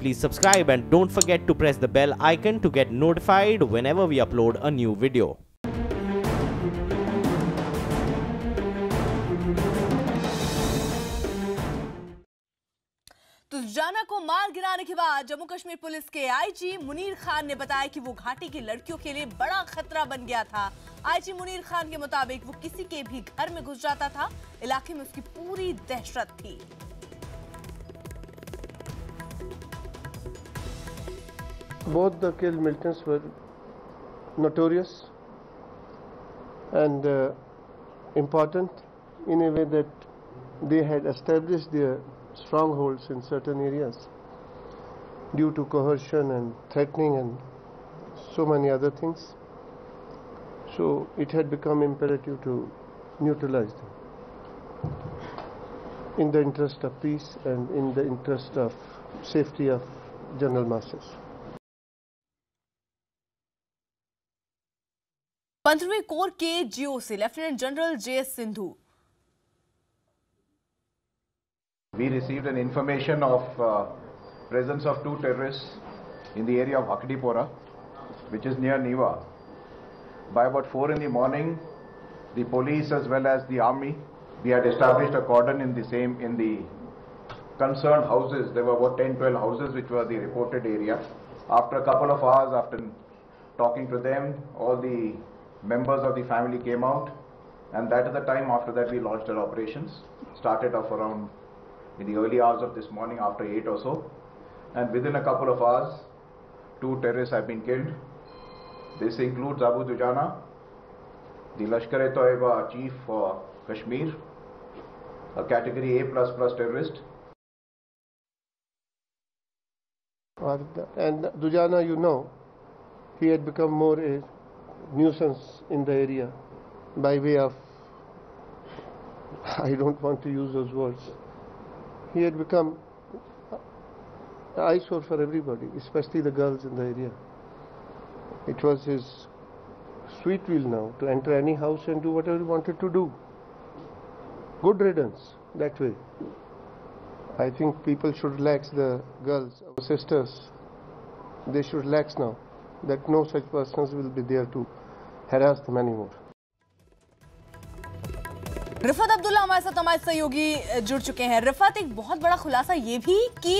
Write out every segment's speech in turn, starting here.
please subscribe and don't forget to press the bell icon to get notified whenever we upload a new video. Dujana को मार गिराने के बाद Jammu Kashmir police के IG Munir Khan ने बताया कि वो घाटी की लड़कियों के लिए बड़ा खतरा बन गया था। आईजी मुनीर खान के मुताबिक वो किसी के भी घर में घुस जाता था। इलाके में उसकी पूरी दहशत थी। Both the killed militants were notorious and important in a way that they had established their strongholds in certain areas due to coercion and threatening and so many other things. So it had become imperative to neutralize them in the interest of peace and in the interest of safety of general masses. 15वीं corps के GOC lieutenant general JS Sindhu. We received an information of presence of 2 terrorists in the area of Akdipora, which is near Niva. By about 4 in the morning, the police as well as the army, we had established a cordon in the concerned houses. There were about 10-12 houses which were the reported area. After a couple of hours, after talking to them, all the members of the family came out, and that is the time after that we launched our operations. Started off around in the early hours of this morning after 8 or so, and within a couple of hours 2 terrorists have been killed. This includes Abu Dujana, the Lashkar-e-Toiba chief for Kashmir, a category A++ terrorist. And Dujana, you know, he had become more a nuisance in the area by way of, I don't want to use those words, he had become an eyesore for everybody, especially the girls in the area. It was his sweet will now to enter any house and do whatever he wanted to do. Good riddance that way. I think people should relax, the girls, our sisters, they should relax now, that no such persons will be there to harass them anymore. Rifat Abdullah हमारे साथ हमारे सहयोगी जुड़ चुके हैं। रिफत, एक बहुत बड़ा खुलासा ये भी कि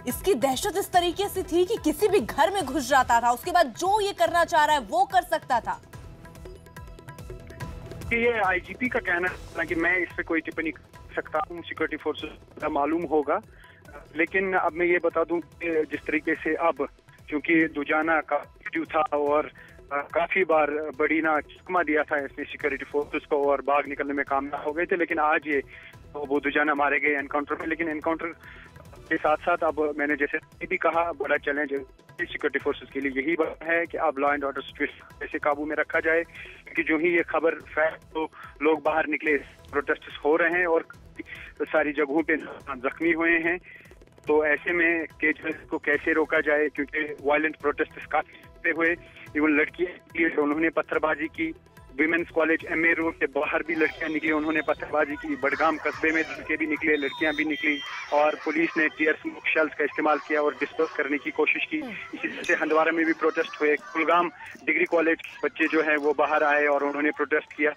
इसकी दहशत इस तरीके से थी कि किसी भी घर में घुस जाता था, उसके बाद जो ये करना चाह रहा है वो कर सकता था। ये आईजीपी का कहना है कि मैं इस पे कोई टिप्पणी कर सकता हूँ, सिक्योरिटी फोर्सेस का मालूम होगा, लेकिन अब मैं ये बता दूं कि जिस तरीके से अब क्योंकि दुजाना का वीडियो था और काफी बार बड़ी ना चकमा दिया था इसने सिक्योरिटी फोर्सेस को और भाग निकलने में कामयाब हो गए थे, लेकिन आज ये वो दुजाना मारे गए एनकाउंटर में। लेकिन एनकाउंटर के साथ साथ अब मैंने जैसे भी कहा, बड़ा चैलेंज सिक्योरिटी फोर्सेस के लिए यही बात है कि अब लॉ एंड ऑर्डर सिचुएशन कैसे काबू में रखा जाए, क्योंकि जो ही ये खबर फैल तो लोग बाहर निकले, प्रोटेस्ट हो रहे हैं और सारी जगहों पे जख्मी हुए हैं। तो ऐसे में केजरीवाल को कैसे रोका जाए, क्योंकि वायलेंट प्रोटेस्ट काफी हुए, इवन लड़कियां उन्होंने पत्थरबाजी की, विमेंस कॉलेज एमए रोड के बाहर भी लड़कियां निकली, उन्होंने पत्थरबाजी की, बडगाम कस्बे में लड़के भी निकले, लड़कियां भी निकली और पुलिस ने टीयर स्मोक शेल्स का इस्तेमाल किया और डिस्पर्स करने की कोशिश की। इसी तरह से हंदवारा में भी प्रोटेस्ट हुए, कुलगाम डिग्री कॉलेज के बच्चे जो हैं वो बाहर आए और उन्होंने प्रोटेस्ट किया।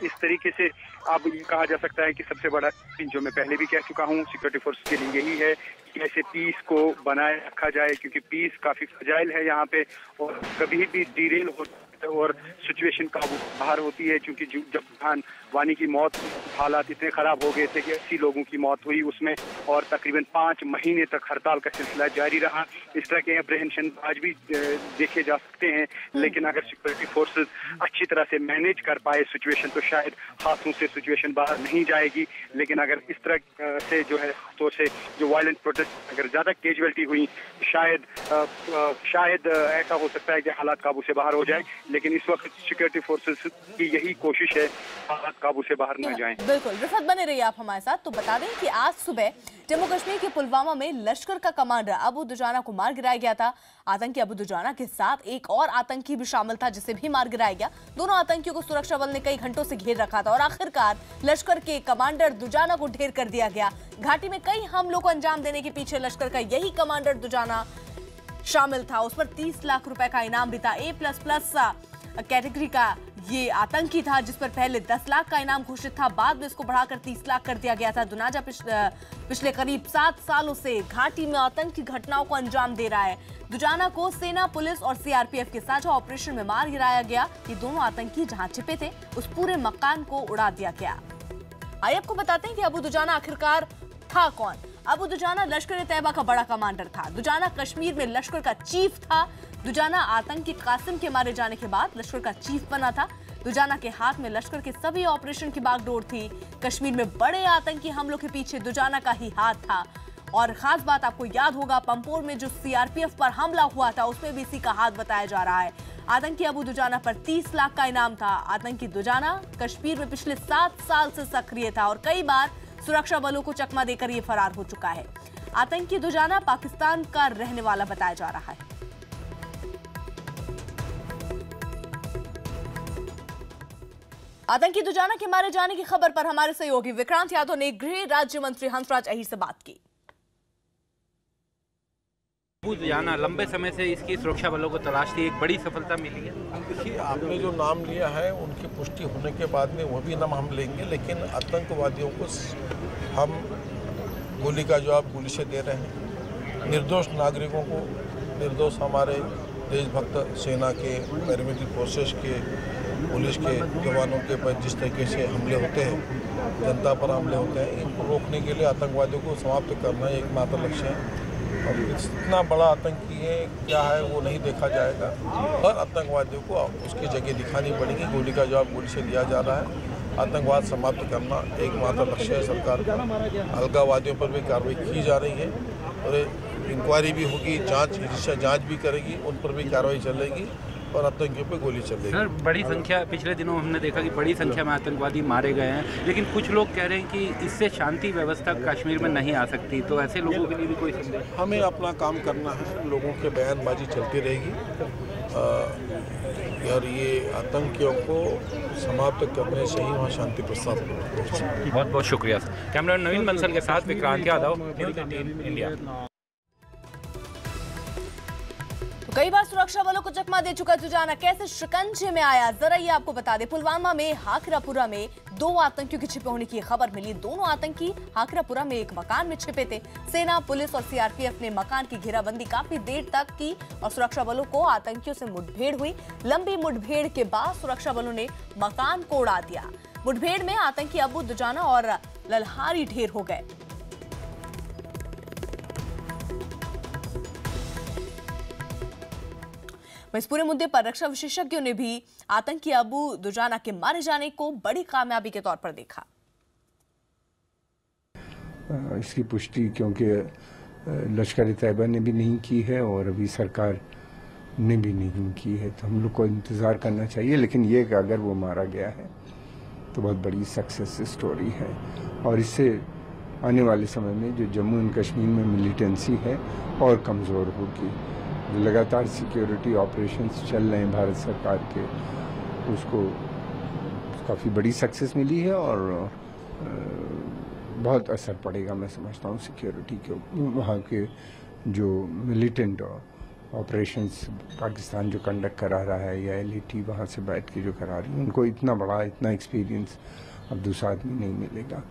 इस तरीके से अब ये कहा जा सकता है कि सबसे बड़ा जो मैं पहले भी कह चुका हूँ सिक्योरिटी फोर्स के लिए यही है कि ऐसे पीस को बनाए रखा जाए, क्योंकि पीस काफी फ्रजाइल है यहाँ पे और कभी भी डीरेल हो और सिचुएशन काबू बाहर होती है, क्योंकि जब खान वानी की मौत, हालात इतने खराब हो गए थे कि 80 लोगों की मौत हुई उसमें और तकरीबन 5 महीने तक हड़ताल का सिलसिला जारी रहा। इस तरह के अप्रहेंशन आज भी देखे जा सकते हैं, लेकिन अगर सिक्योरिटी फोर्सेस अच्छी तरह से मैनेज कर पाए सिचुएशन तो शायद हाथों से सिचुएशन बाहर नहीं जाएगी। लेकिन अगर इस तरह से जो है हाथों से जो वायलेंट प्रोटेस्ट अगर ज्यादा कैजुअलिटी हुई शायद ऐसा हो सकता है कि हालात काबू से बाहर हो जाए। लेकिन इस वक्त सिक्योरिटी फोर्सेस की यही कोशिश है काबू से बाहर न जाएं। बिल्कुल, रिफत बने रहिए आप हमारे साथ। तो बता दें कि आज सुबह जम्मू कश्मीर के पुलवामा में लश्कर का कमांडर अबू दुजाना को मार गिराया गया था। आतंकी अबू दुजाना के साथ एक और आतंकी भी शामिल था जिसे भी मार गिराया गया। दोनों आतंकियों को सुरक्षा बल ने कई घंटों से घेर रखा था और आखिरकार लश्कर के कमांडर दुजाना को ढेर कर दिया गया। घाटी में कई हमलों को अंजाम देने के पीछे लश्कर का यही कमांडर दुजाना शामिल था। उस पर 30 लाख रुपए का इनाम भी था। A++ कैटेगरी का ये आतंकी था जिस पर पहले 10 लाख का इनाम घोषित था, बाद में इसको बढ़ाकर 30 लाख कर दिया गया था। दुजाना पिछले करीब 7 सालों से घाटी में आतंकी घटनाओं को अंजाम दे रहा है। दुजाना को सेना, पुलिस और CRPF के साझा ऑपरेशन में मार गिराया गया। ये दोनों आतंकी जहां छिपे थे उस पूरे मकान को उड़ा दिया गया। आइए आपको बताते हैं कि अबू दुजाना आखिरकार था कौन। अबू दुजाना लश्कर-ए-तैयबा का बड़ा कमांडर था। दुजाना कश्मीर में लश्कर का चीफ था। दुजाना आतंकी कासिम के मारे जाने के बाद लश्कर का चीफ बना था। दुजाना के हाथ में लश्कर के सभी ऑपरेशन की बागडोर थी। कश्मीर में बड़े आतंकी हमलों के पीछे दुजाना का ही हाथ था। और खास बात आपको याद होगा, पंपोर में जो CRPF पर हमला हुआ था उसमें भी इसी का हाथ बताया जा रहा है। आतंकी अबू दुजाना पर 30 लाख का इनाम था। आतंकी दुजाना कश्मीर में पिछले 7 साल से सक्रिय था और कई बार सुरक्षा बलों को चकमा देकर ये फरार हो चुका है। आतंकी दुजाना पाकिस्तान का रहने वाला बताया जा रहा है। आतंकी दुजाना के मारे जाने की खबर पर हमारे सहयोगी विक्रांत यादव ने गृह राज्य मंत्री हंसराज अहीर से बात की। अबू दुजाना लंबे समय से इसकी सुरक्षा बलों को तलाश थी, एक बड़ी सफलता मिली है। देखिए, आपने जो नाम लिया है उनकी पुष्टि होने के बाद में वो भी नाम हम लेंगे, लेकिन आतंकवादियों को हम गोली का जवाब गोली से दे रहे हैं। निर्दोष नागरिकों को, निर्दोष हमारे देशभक्त सेना के, पैरामिलिट्री फोर्सेस के, पुलिस के जवानों के पर जिस तरीके से हमले होते हैं, जनता पर हमले होते हैं, इनको रोकने के लिए आतंकवादियों को समाप्त करना एकमात्र लक्ष्य है। और इतना बड़ा आतंकी है क्या है वो नहीं देखा जाएगा। हर आतंकवादियों को उसकी जगह दिखानी पड़ेगी। गोली का जवाब गोली से दिया जा रहा है। आतंकवाद समाप्त करना एकमात्र लक्ष्य है सरकार का। अलगाववादियों पर भी कार्रवाई की जा रही है और इंक्वायरी भी होगी, जांच भी करेगी, उन पर भी कार्रवाई चलेगी और आतंकियों पे गोली चलेगी। सर, बड़ी संख्या, पिछले दिनों हमने देखा कि बड़ी संख्या में आतंकवादी मारे गए हैं, लेकिन कुछ लोग कह रहे हैं कि इससे शांति व्यवस्था कश्मीर में नहीं आ सकती, तो ऐसे लोगों के लिए भी कोई संदेश? हमें अपना काम करना है, लोगों के बयानबाजी चलती रहेगी और ये आतंकियों को समाप्त करने से ही वहाँ शांति प्रस्ताव। बहुत बहुत शुक्रिया सर। कैमरामैन नवीन बंसल के साथ विक्रांत यादव, न्यूज़ 18 इंडिया। कई बार सुरक्षा बलों को चकमा दे चुका दुजाना कैसे शिकंजे में आया, जरा ये आपको बता दें। पुलवामा में हाकिरापुरा में 2 आतंकियों के छिपे होने की खबर मिली। दोनों आतंकी हाकिरापुरा में एक मकान में छिपे थे। सेना, पुलिस और CRPF ने मकान की घेराबंदी काफी देर तक की और सुरक्षा बलों को आतंकियों से मुठभेड़ हुई। लंबी मुठभेड़ के बाद सुरक्षा बलों ने मकान को उड़ा दिया। मुठभेड़ में आतंकी अबू दुजाना और ललहारी ढेर हो गए। इस पूरे मुद्दे पर रक्षा विशेषज्ञों ने भी आतंकी अबू दुजाना के मारे जाने को बड़ी कामयाबी के तौर पर देखा। इसकी पुष्टि क्योंकि लश्कर-ए-तैयबा ने भी नहीं की है और अभी सरकार ने भी नहीं की है, तो हम लोग को इंतज़ार करना चाहिए। लेकिन ये कि अगर वो मारा गया है तो बहुत बड़ी सक्सेस स्टोरी है और इससे आने वाले समय में जो जम्मू एंड कश्मीर में मिलिटेंसी है और कमज़ोर होगी। जो लगातार सिक्योरिटी ऑपरेशंस चल रहे हैं भारत सरकार के, उसको काफ़ी बड़ी सक्सेस मिली है और बहुत असर पड़ेगा, मैं समझता हूँ, सिक्योरिटी के। वहाँ के जो मिलिटेंट ऑपरेशंस पाकिस्तान जो कंडक्ट करा रहा है या LAT वहाँ से बैठ के जो करा रही है, उनको इतना बड़ा, इतना एक्सपीरियंस अब दूसरा आदमी नहीं मिलेगा।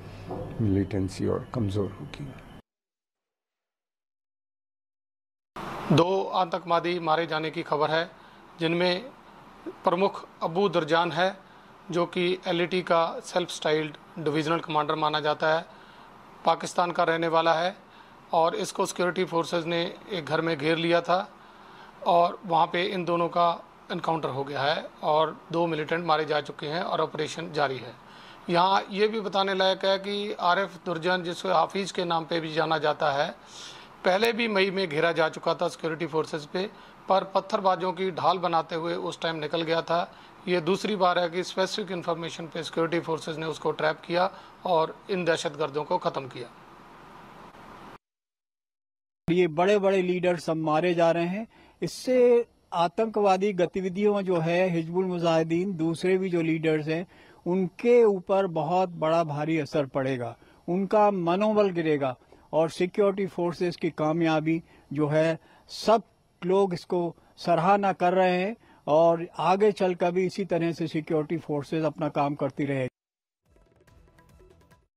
मिलिटेंसी और कमज़ोर होगी। 2 आतंकवादी मारे जाने की खबर है, जिनमें प्रमुख अबू दुरजान है जो कि LAT का सेल्फ स्टाइल्ड डिविजनल कमांडर माना जाता है, पाकिस्तान का रहने वाला है और इसको सिक्योरिटी फोर्सेस ने एक घर में घेर लिया था और वहाँ पे इन दोनों का एनकाउंटर हो गया है और 2 मिलिटेंट मारे जा चुके हैं और ऑपरेशन जारी है। यहाँ ये भी बताने लायक है कि आरिफ दुरजान, जिसको हाफिज़ के नाम पे भी जाना जाता है, पहले भी मई में घेरा जा चुका था सिक्योरिटी फोर्सेस पे, पर पत्थरबाजों की ढाल बनाते हुए उस टाइम निकल गया था। ये दूसरी बार है कि स्पेसिफिक इंफॉर्मेशन पे सिक्योरिटी फोर्सेस ने उसको ट्रैप किया और इन दहशतगर्दों को ख़त्म किया। ये बड़े बड़े लीडर सब मारे जा रहे हैं। इससे आतंकवादी गतिविधियों जो है हिजबुल मुजाहिदीन, दूसरे भी जो लीडर्स हैं, उनके ऊपर बहुत बड़ा भारी असर पड़ेगा, उनका मनोबल गिरेगा और सिक्योरिटी फोर्सेस की कामयाबी जो है सब लोग इसको सराहना कर रहे हैं और आगे चलकर भी इसी तरह से सिक्योरिटी फोर्सेस अपना काम करती रहेगी।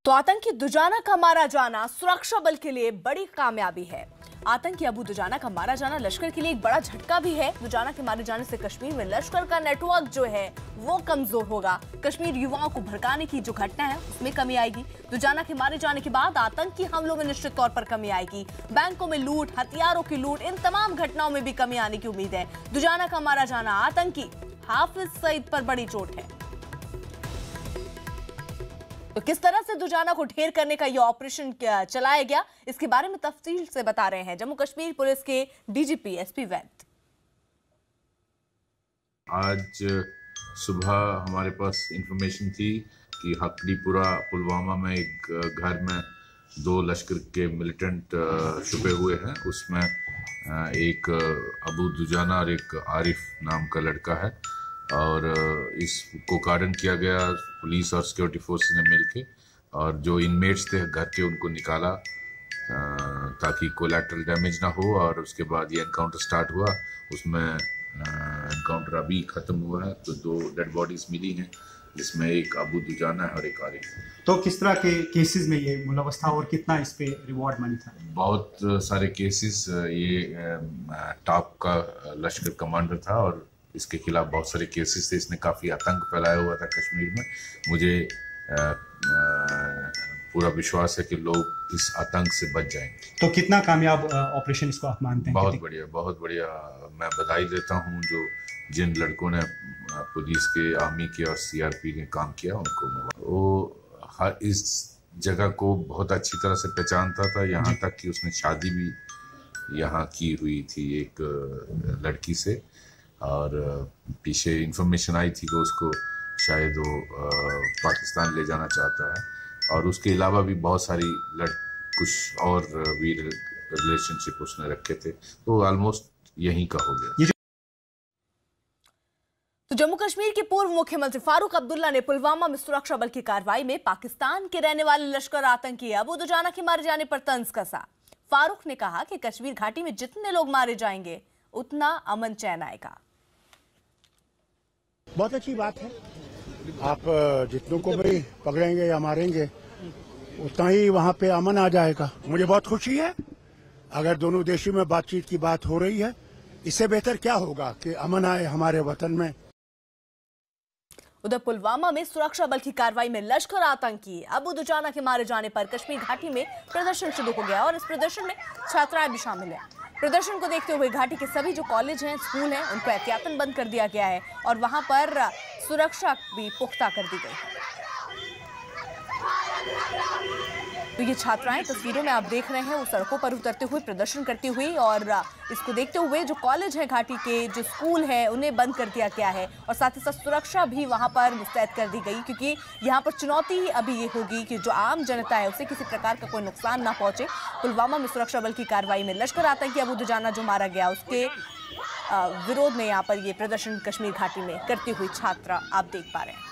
तो आतंकी दुजाना का मारा जाना सुरक्षा बल के लिए बड़ी कामयाबी है। आतंकी अबू दुजाना का मारा जाना लश्कर के लिए एक बड़ा झटका भी है। दुजाना के मारे जाने से कश्मीर में लश्कर का नेटवर्क जो है वो कमजोर होगा। कश्मीर युवाओं को भड़काने की जो घटना है उसमें कमी आएगी। दुजाना के मारे जाने के बाद आतंकी हमलों में निश्चित तौर पर कमी आएगी। बैंकों में लूट, हथियारों की लूट, इन तमाम घटनाओं में भी कमी आने की उम्मीद है। दुजाना का मारा जाना आतंकी हाफिज सईद पर बड़ी चोट है। तो किस तरह से दुजाना को ढेर करने का यह ऑपरेशन चलाया गया, इसके बारे में तफसील से बता रहे हैं जम्मू कश्मीर पुलिस के डीजीपी एसपी वैद। आज सुबह हमारे पास इंफॉर्मेशन थी कि हकड़ीपुरा पुलवामा में एक घर में 2 लश्कर के मिलिटेंट छुपे हुए हैं। उसमें एक अबू दुजाना और एक आरिफ नाम का लड़का है और इसको कार्डन किया गया पुलिस और सिक्योरिटी फोर्स ने मिलके, और जो इनमेट्स थे घर के उनको निकाला ताकि कोलैटरल डैमेज ना हो। और उसके बाद ये एनकाउंटर स्टार्ट हुआ। उसमें एनकाउंटर अभी ख़त्म हुआ है तो 2 डेड बॉडीज मिली हैं जिसमें एक अबू दुजाना है और एक आरिफ। तो किस तरह के केसेस में ये मुलव्वस था और कितना इस पे रिवॉर्ड मनी था? बहुत सारे केसेस। ये टॉप का लश्कर कमांडर था और इसके खिलाफ बहुत सारे केसेस थे। इसने काफ़ी आतंक फैलाया हुआ था कश्मीर में। मुझे पूरा विश्वास है कि लोग इस आतंक से बच जाएंगे। तो कितना कामयाब ऑपरेशन इसको आप मानते हैं? बहुत बढ़िया, बहुत बढ़िया। मैं बधाई देता हूं जिन लड़कों ने पुलिस के, आर्मी के और सीआरपी ने काम किया उनको। वो हर इस जगह को बहुत अच्छी तरह से पहचानता था, यहाँ तक कि उसने शादी भी यहाँ की हुई थी एक लड़की से। और पीछे इंफॉर्मेशन आई थी कि उसको शायद वो पाकिस्तान ले जाना चाहता है। और उसके अलावा भी बहुत सारी कुछ और भी रिलेशनशिप उसने रखे थे। तो ऑलमोस्ट यहीं का हो गया। तो जम्मू कश्मीर के पूर्व मुख्यमंत्री फारूक अब्दुल्ला ने पुलवामा में सुरक्षा बल की कार्रवाई में पाकिस्तान के रहने वाले लश्कर आतंकी अबू दुजाना के मारे जाने पर तंज कसा। फारूक ने कहा कि कश्मीर घाटी में जितने लोग मारे जाएंगे उतना अमन चैन आएगा। बहुत अच्छी बात है। आप जितनों को भी पकड़ेंगे या मारेंगे उतना ही वहाँ पे अमन आ जाएगा। मुझे बहुत खुशी है अगर दोनों देशों में बातचीत की बात हो रही है। इससे बेहतर क्या होगा कि अमन आए हमारे वतन में। उधर पुलवामा में सुरक्षा बल की कार्रवाई में लश्कर आतंकी अबू दुजाना के मारे जाने पर कश्मीर घाटी में प्रदर्शन शुरू हो गया और इस प्रदर्शन में छात्राएं भी शामिल हैं। प्रदर्शन को देखते हुए घाटी के सभी जो कॉलेज हैं, स्कूल हैं, उनको एहतियातन बंद कर दिया गया है और वहां पर सुरक्षा भी पुख्ता कर दी गई है। तो ये छात्राएं तस्वीरों में आप देख रहे हैं वो सड़कों पर उतरते हुए प्रदर्शन करती हुई, और इसको देखते हुए जो कॉलेज है घाटी के, जो स्कूल है, उन्हें बंद कर दिया गया है और साथ ही साथ सुरक्षा भी वहां पर मुस्तैद कर दी गई, क्योंकि यहाँ पर चुनौती ही अभी ये होगी कि जो आम जनता है उसे किसी प्रकार का कोई नुकसान ना पहुंचे। पुलवामा में सुरक्षा बल की कार्रवाई में लश्कर आतंकी अबू दुजाना जो मारा गया उसके विरोध में यहाँ पर ये प्रदर्शन कश्मीर घाटी में करती हुई छात्रा आप देख पा रहे हैं।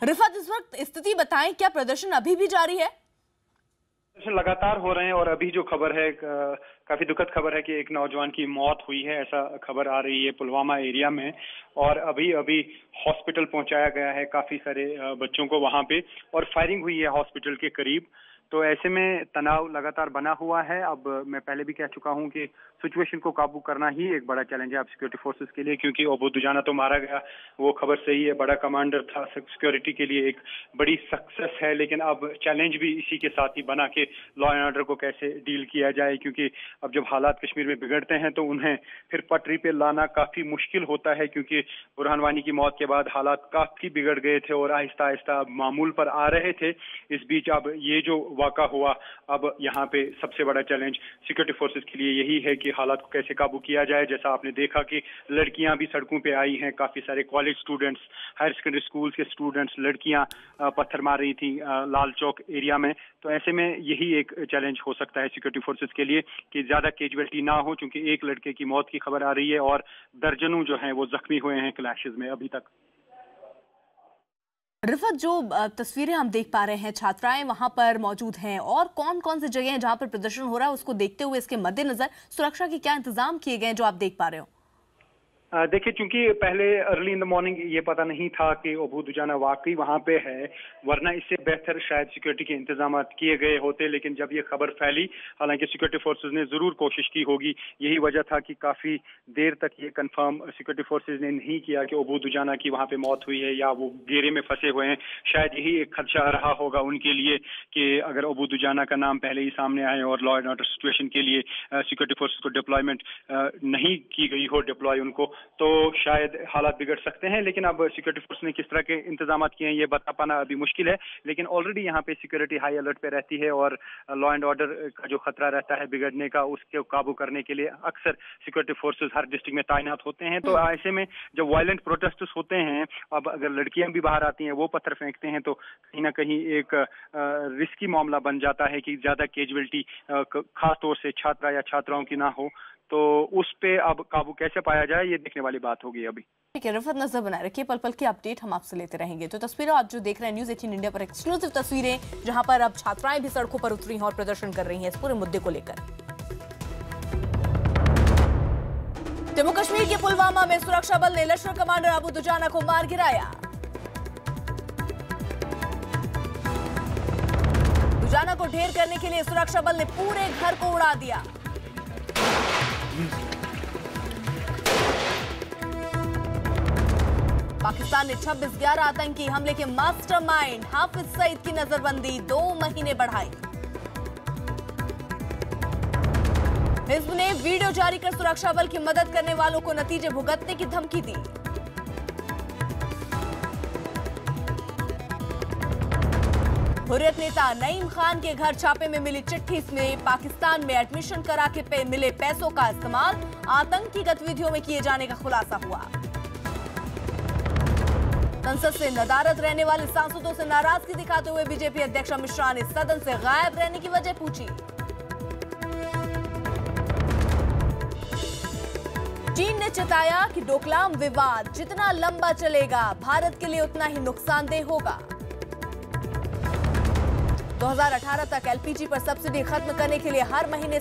रिफत, इस वक्त स्थिति बताएं, क्या प्रदर्शन अभी भी जारी है? प्रदर्शन लगातार हो रहे हैं और अभी जो खबर है काफी दुखद खबर है कि एक नौजवान की मौत हुई है, ऐसा खबर आ रही है पुलवामा एरिया में। और अभी हॉस्पिटल पहुंचाया गया है काफी सारे बच्चों को वहां पे, और फायरिंग हुई है हॉस्पिटल के करीब। तो ऐसे में तनाव लगातार बना हुआ है। अब मैं पहले भी कह चुका हूं कि सिचुएशन को काबू करना ही एक बड़ा चैलेंज है अब सिक्योरिटी फोर्सेस के लिए, क्योंकि अबू दुजाना तो मारा गया, वो खबर सही है, बड़ा कमांडर था, सिक्योरिटी के लिए एक बड़ी सक्सेस है। लेकिन अब चैलेंज भी इसी के साथ ही बना के लॉ एंड ऑर्डर को कैसे डील किया जाए, क्योंकि अब जब हालात कश्मीर में बिगड़ते हैं तो उन्हें फिर पटरी पे लाना काफी मुश्किल होता है, क्योंकि बुरहान वानी की मौत के बाद हालात काफी बिगड़ गए थे और आहिस्ता आहिस्ता अब मामूल पर आ रहे थे। इस बीच अब ये जो वाक़ा हुआ। अब यहाँ पे सबसे बड़ा चैलेंज सिक्योरिटी फोर्सेस के लिए यही है कि हालात को कैसे काबू किया जाए। जैसा आपने देखा कि लड़कियां भी सड़कों पे आई हैं, काफ़ी सारे college students, higher secondary school के स्टूडेंट्स, लड़कियां पत्थर मार रही थी लाल चौक एरिया में। तो ऐसे में यही एक चैलेंज हो सकता है सिक्योरिटी फोर्सेस के लिए कि ज़्यादा कैजुअलिटी ना हो, क्योंकि एक लड़के की मौत की खबर आ रही है और दर्जनों जो हैं वो जख्मी हुए हैं क्लैशेस में अभी तक। रिफत, जो तस्वीरें हम देख पा रहे हैं, छात्राएं वहां पर मौजूद हैं और कौन कौन सी जगह हैं जहां पर प्रदर्शन हो रहा है, उसको देखते हुए इसके मद्देनजर सुरक्षा के क्या इंतजाम किए गए हैं जो आप देख पा रहे हो? देखिए, चूंकि पहले अर्ली इन द मॉर्निंग ये पता नहीं था कि अबू दुजाना वाकई वहां पे है, वरना इससे बेहतर शायद सिक्योरिटी के इंतजाम किए गए होते। लेकिन जब ये खबर फैली, हालांकि सिक्योरिटी फोर्सेज ने जरूर कोशिश की होगी, यही वजह था कि काफी देर तक ये कंफर्म सिक्योरिटी फोर्सेज ने नहीं किया कि अबू दुजाना की वहां पे मौत हुई है या वो घेरे में फंसे हुए हैं। शायद यही एक खदशा रहा होगा उनके लिए कि अगर अबू दुजाना का नाम पहले ही सामने आए और लॉ एंड ऑर्डर सिचुएशन के लिए सिक्योरिटी फोर्सेज को डिप्लॉयमेंट नहीं की गई हो, डिप्लॉय उनको, तो शायद हालात बिगड़ सकते हैं। लेकिन अब सिक्योरिटी फोर्स ने किस तरह के इंतजाम किए हैं ये बता पाना अभी मुश्किल है। लेकिन ऑलरेडी यहाँ पे सिक्योरिटी हाई अलर्ट पे रहती है और लॉ एंड ऑर्डर का जो खतरा रहता है बिगड़ने का, उसके काबू करने के लिए अक्सर सिक्योरिटी फोर्सेस हर डिस्ट्रिक्ट में तैनात होते हैं। तो ऐसे में जब वायलेंट प्रोटेस्ट होते हैं, अब अगर लड़कियां भी बाहर आती हैं, वो पत्थर फेंकते हैं, तो कहीं ना कहीं एक रिस्की मामला बन जाता है कि ज्यादा कैजुअलिटी खास तौर से छात्रा या छात्राओं की ना हो। तो उस पे अब काबू कैसे पाया जाए, ये देखने वाली बात होगी अभी। ठीक है रिफत, नजर बनाए रखिए, पल पल की अपडेट हम आपसे लेते रहेंगे। तो तस्वीरें आप जो देख रहे हैं न्यूज़ 18 इंडिया पर, एक्सक्लूसिव तस्वीरें जहां पर अब छात्राएं भी सड़कों पर उतरी हैं और प्रदर्शन कर रही हैं इस पूरे मुद्दे को लेकर। जम्मू कश्मीर के पुलवामा में सुरक्षा बल ने लश्कर कमांडर अबू दुजाना को मार गिराया। दुजाना को ढेर करने के लिए सुरक्षा बल ने पूरे घर को उड़ा दिया। पाकिस्तान ने 26/11 आतंकी हमले के मास्टरमाइंड हाफिज सईद की नजरबंदी 2 महीने बढ़ाई। हिज़्ब ने वीडियो जारी कर सुरक्षा बल की मदद करने वालों को नतीजे भुगतने की धमकी दी। हुर्रियत नेता नईम खान के घर छापे में मिली चिट्ठी में पाकिस्तान में एडमिशन करा के मिले पैसों का इस्तेमाल आतंकी गतिविधियों में किए जाने का खुलासा हुआ। संसद से नदारद रहने वाले सांसदों से नाराजगी दिखाते हुए बीजेपी अध्यक्ष अमित शाह ने सदन से गायब रहने की वजह पूछी। चीन ने चिताया कि डोकलाम विवाद जितना लंबा चलेगा, भारत के लिए उतना ही नुकसानदेह होगा। 2018 तक एलपीजी पर सब्सिडी खत्म करने के लिए हर महीने।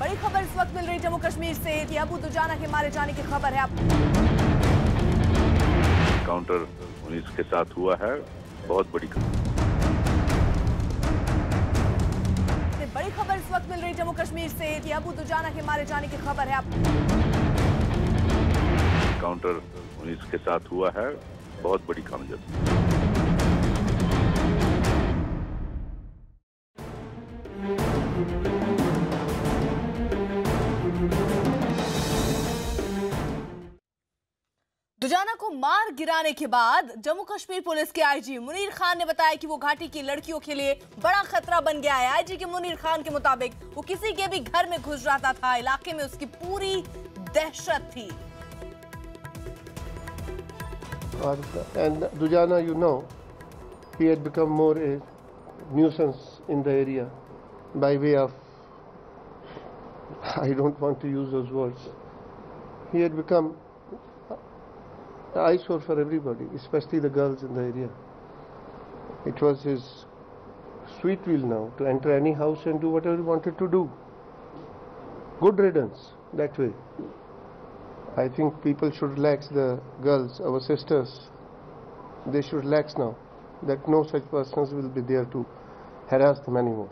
बड़ी खबर इस वक्त मिल रही जम्मू कश्मीर से कि अबू दुजाना के मारे जाने की खबर है। काउंटर 19 के साथ हुआ है, बहुत बड़ी खबर। बड़ी खबर इस वक्त मिल रही जम्मू कश्मीर से कि अबू दुजाना के मारे जाने की खबर है। काउंटर 19 के साथ हुआ है, बहुत बड़ी कामयाबी। दुजाना को मार गिराने के बाद जम्मू कश्मीर पुलिस के आईजी मुनीर खान ने बताया कि वो घाटी की लड़कियों के लिए बड़ा खतरा बन गया है। आईजी के मुनीर खान के मुताबिक वो किसी के भी घर में घुस जाता था, इलाके में उसकी पूरी दहशत थी। And Dujana, you know, he had become more a nuisance in the area by way of, I don't want to use those words. He had become an eyesore for everybody, especially the girls in the area. It was his sweet will now to enter any house and do whatever he wanted to do. Good riddance that way. I think people should relax, the girls, our sisters, they should relax now, that no such persons will be there to harass them anymore.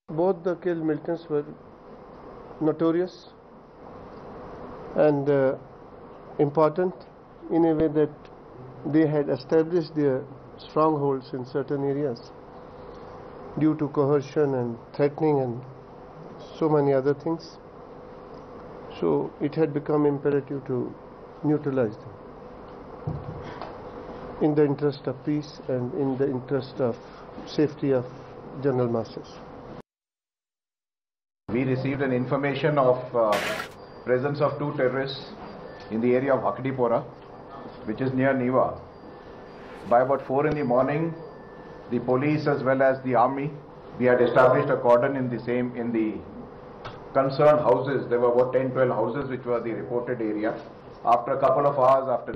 Both the killed militants were notorious and important in a way that they had established their strongholds in certain areas due to coercion and threatening and so many other things. So it had become imperative to neutralize them. in the interest of peace and in the interest of safety of general masses. We received an information of presence of 2 terrorists in the area of Akdipora, which is near Niva. By about 4 in the morning, the police as well as the army, we had established a cordon in the concerned houses. There were about 10-12 houses which were the reported area. After a couple of hours, after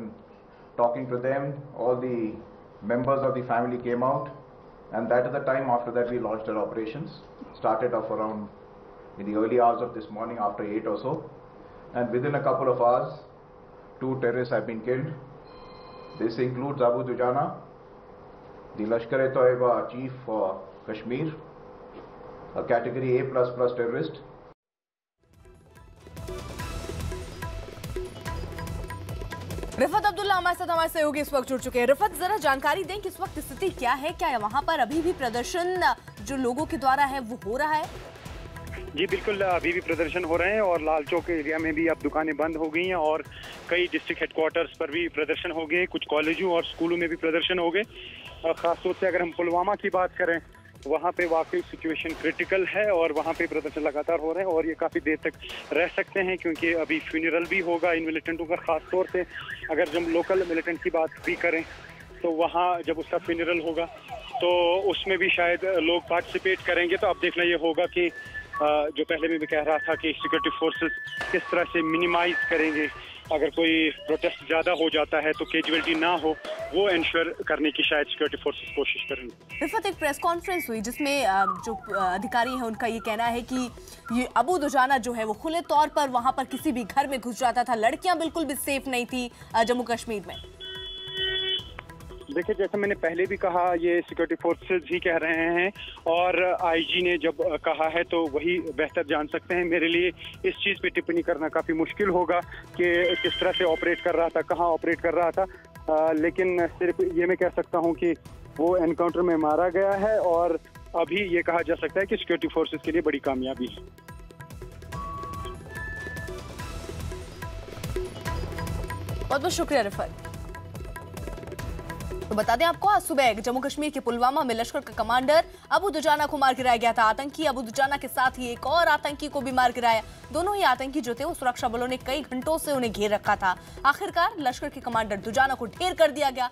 talking to them, all the members of the family came out, and that is the time after that we launched our operations. Started off around in the early hours of this morning after 8 or so, and within a couple of hours 2 terrorists have been killed. This includes Abu Dujana, the Lashkar-e-Toiba chief for Kashmir, a category A++ terrorist. Rifat Abdullah हमारे साथ हमारे सहयोगी इस वक्त जुड़ चुके हैं। रिफत, जरा जानकारी दें कि इस वक्त स्थिति क्या है, क्या वहां पर अभी भी प्रदर्शन जो लोगों के द्वारा है वो हो रहा है? जी बिल्कुल, अभी भी प्रदर्शन हो रहे हैं और लाल चौक एरिया में भी अब दुकानें बंद हो गई हैं और कई डिस्ट्रिक्ट हेडक्वार्टर्स पर भी प्रदर्शन हो गए, कुछ कॉलेजों और स्कूलों में भी प्रदर्शन हो गए। खासतौर से अगर हम पुलवामा की बात करें, वहाँ पे वाकई सिचुएशन क्रिटिकल है और वहाँ पे प्रदर्शन लगातार हो रहे हैं और ये काफ़ी देर तक रह सकते हैं क्योंकि अभी फ्यूनरल भी होगा इन मिलिटेंटों का। ख़ासतौर से अगर जब लोकल मिलिटेंट की बात भी करें तो वहाँ जब उसका फ्यूनरल होगा तो उसमें भी शायद लोग पार्टिसिपेट करेंगे। तो अब देखना ये होगा कि जो पहले मैं भी कह रहा था कि सिक्योरिटी फोर्सेस किस तरह से मिनिमाइज करेंगे, अगर कोई प्रोटेस्ट ज़्यादा हो जाता है तो कैजुअलिटी ना हो, वो इंश्योर करने की शायद सिक्योरिटी फोर्सेस कोशिश करेंगे। रिफत, एक प्रेस कॉन्फ्रेंस हुई जिसमें जो अधिकारी हैं उनका ये कहना है कि ये अबू दुजाना जो है वो खुले तौर पर वहाँ पर किसी भी घर में घुस जाता था, लड़कियाँ बिल्कुल भी सेफ नहीं थी जम्मू कश्मीर में। देखिए, जैसे मैंने पहले भी कहा, ये सिक्योरिटी फोर्सेस ही कह रहे हैं और आईजी ने जब कहा है तो वही बेहतर जान सकते हैं। मेरे लिए इस चीज़ पे टिप्पणी करना काफ़ी मुश्किल होगा कि किस तरह से ऑपरेट कर रहा था, कहाँ ऑपरेट कर रहा था, लेकिन सिर्फ ये मैं कह सकता हूँ कि वो एनकाउंटर में मारा गया है और अभी ये कहा जा सकता है कि सिक्योरिटी फोर्सेस के लिए बड़ी कामयाबी है। बहुत बहुत शुक्रिया रिफत। तो बता दें आपको, आज सुबह जम्मू कश्मीर के पुलवामा में लश्कर का कमांडर अबू दुजाना को मार गिराया गया था। आतंकी अबू दुजाना के साथ ही एक और आतंकी को भी मार गिराया। दोनों ही आतंकी जो थे वो सुरक्षा बलों ने कई घंटों से उन्हें घेर रखा था। आखिरकार लश्कर के कमांडर दुजाना को ढेर कर दिया गया।